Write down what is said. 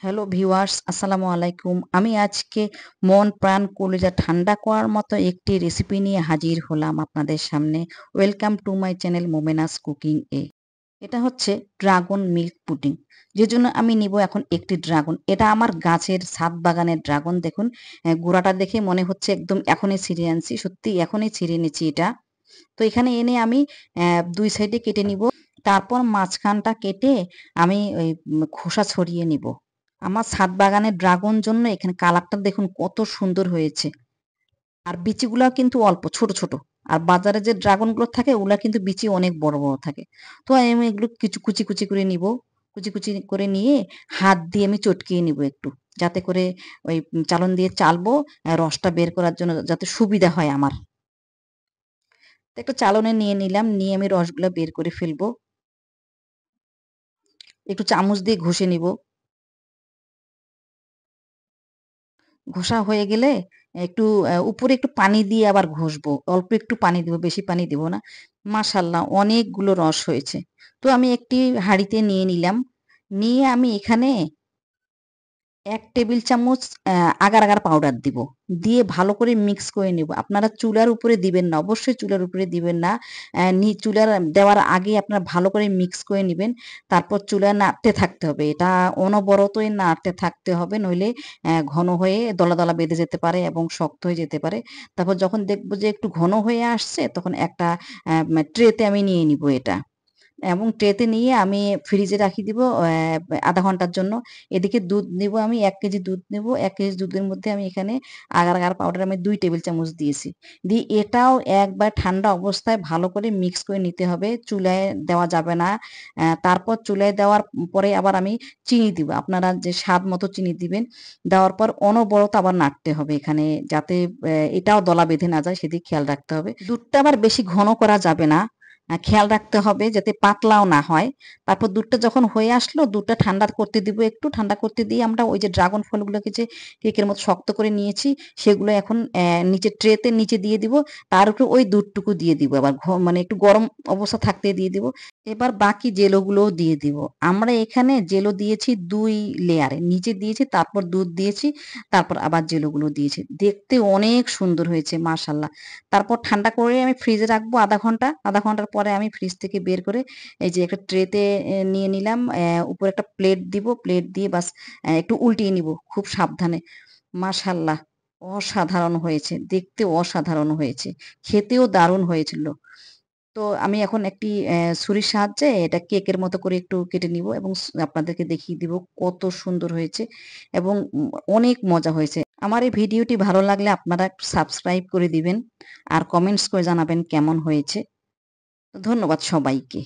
Hello viewers, আসসালামু আলাইকুম। আমি আজকে মন প্রাণ কলিজা ঠান্ডা করার মতো একটি রেসিপি নিয়ে হাজির হলাম আপনাদের সামনে। Welcome to my channel Momena's cooking এ। এটা হচ্ছে ড্রাগন মিল্ক পুডিং। যেজন্য আমি নিব এখন একটি ড্রাগন। এটা আমার গাছের ছাদ বাগানের ড্রাগন দেখুন। গোড়াটা দেখে মনে হচ্ছে একদম এখনই ছিঁড়ে আনছি। সত্যি এখনই ছিঁড়ে এনেছি এটা। তো এখানে এনে আমি ২ সাইডে কেটে নিব। তারপর মাঝখানটা কেটে আমি ওই খোসা ছড়িয়ে নিব। আমার ছাদ বাগানের ড্রাগন জন্য এখানে কালারটা দেখুন কত সুন্দর হয়েছে। আর বিচিগুলাও কিন্তু অল্প ছোট, ছোট। আর বাজারে যে ড্রাগন গুলো থাকে ওগুলা কিন্তু বিচি অনেক বড়, বড় থাকে। তো আমি এগুলো কিছু কুচি, কুচি করে নিব। কুচি, কুচি করে নিয়ে হাত দিয়ে আমি চটকিয়ে নিব একটু। যাতে করে ওই চালন দিয়ে চালবো রসটা বের করার জন্য যাতে সুবিধা হয় আমার। তো একটা চালনে নিয়ে নিলাম, নিয়ে আমি রসগুলা বের করে ফেলবো। একটু চামচ দিয়ে ঘষে নিব। ঘষা হয়ে গেলে একটু উপরে একটু পানি দিয়ে আবার ঘষবো। অল্প একটু পানি দিব, বেশি পানি দিব না। মাশাআল্লাহ অনেকগুলো রস হয়েছে। তো আমি একটি হাঁড়িতে নিয়ে নিলাম। নিয়ে আমি এখানে ১ টেবিল চামচ আগার, আগার পাউডার দিব। দিয়ে ভালো করে মিক্স করে নেব। আপনারা চুলার উপরে দিবেন না। অবশ্যই চুলার উপরে দিবেন না। চুলার দেওয়ার আগে আপনারা ভালো করে মিক্স করে নিবেন। তারপর চুলায় নাড়তে থাকতে হবে। এটা অনবরতই নাড়তে থাকতে হবে। নইলে ঘন হয়ে দলা, দলা বেঁধে যেতে পারে এবং শক্ত হয়ে যেতে পারে। তারপর যখন দেখব যে একটু ঘন হয়ে আসছে তখন একটা ট্রেতে আমি নিয়ে নিব এটা। এবং ট্রেতে নিয়ে আমি ফ্রিজে রাখি দিব ০.৫ ঘন্টার জন্য। এদিকে দুধ নিব আমি ১ কেজি দুধ নেব। ১ কেজি দুধের মধ্যে আমি এখানে আগার, আগার পাউডার আমি ২ টেবিল চামচ দিয়েছি। দিয়ে এটাও একবার ঠান্ডা অবস্থায় ভালো করে মিক্স করে নিতে হবে। চুলায় দেওয়া যাবে না। তারপর চুলায় দেওয়ার পরে আবার আমি চিনি দিব। আপনারা যে স্বাদ মতো চিনি দিবেন। দেওয়ার পর অনবরত আবার নাড়তে হবে এখানে যাতে এটাও দলা বেঁধে না যায় সেদিকে খেয়াল রাখতে হবে। দুধটা আবার বেশি ঘন করা যাবে না। খেয়াল রাখতে হবে যাতে পাতলাও না হয়। তারপর দুধটা যখন হয়ে আসলো, দুধটা ঠান্ডা করতে দিব একটু। ঠান্ডা করতে দিয়ে আমরা ওই যে ড্রাগন ফলগুলোকে যে কেকের মতো শক্ত করে নিয়েছি, সেগুলো এখন নিচে ট্রেতে নিচে দিয়ে দিব। তার উপরে ওই দুধটুকু দিয়ে দিব। আবার মানে একটু গরম অবস্থা থাকতে দিয়ে দিব। এবার বাকি জেলোগুলোও দিয়ে দিব। আমরা এখানে জেলো দিয়েছি ২ লেয়ারে। নিচে দিয়েছি, তারপর দুধ দিয়েছি, তারপর আবার জেলোগুলো দিয়েছি। দেখতে অনেক সুন্দর হয়েছে মাশাআল্লাহ। তারপর ঠান্ডা করে আমি ফ্রিজে রাখবো ০.৫ ঘন্টা। ০.৫ ঘন্টার পরে আমি ফ্রিজ থেকে বের করে এই যে একটা ট্রেতে নিয়ে নিলাম। উপরে একটা প্লেট দিব। প্লেট দিয়ে বাস একটু উল্টিয়ে নিব খুব সাবধানে। মাশাআল্লাহ অসাধারণ হয়েছে। দেখতে অসাধারণ হয়েছে। খেতেও দারুণ হয়েছিল। তো আমি এখন একটি ছুরির সাহায্যে এটা কেকের মতো করে একটু কেটে নিব এবং আপনাদেরকে দেখিয়ে দিব কত সুন্দর হয়েছে এবং অনেক মজা হয়েছে। আমার এই ভিডিওটি ভালো লাগলে আপনারা সাবস্ক্রাইব করে দিবেন আর কমেন্টস করে জানাবেন কেমন হয়েছে। ধন্যবাদ সবাইকে।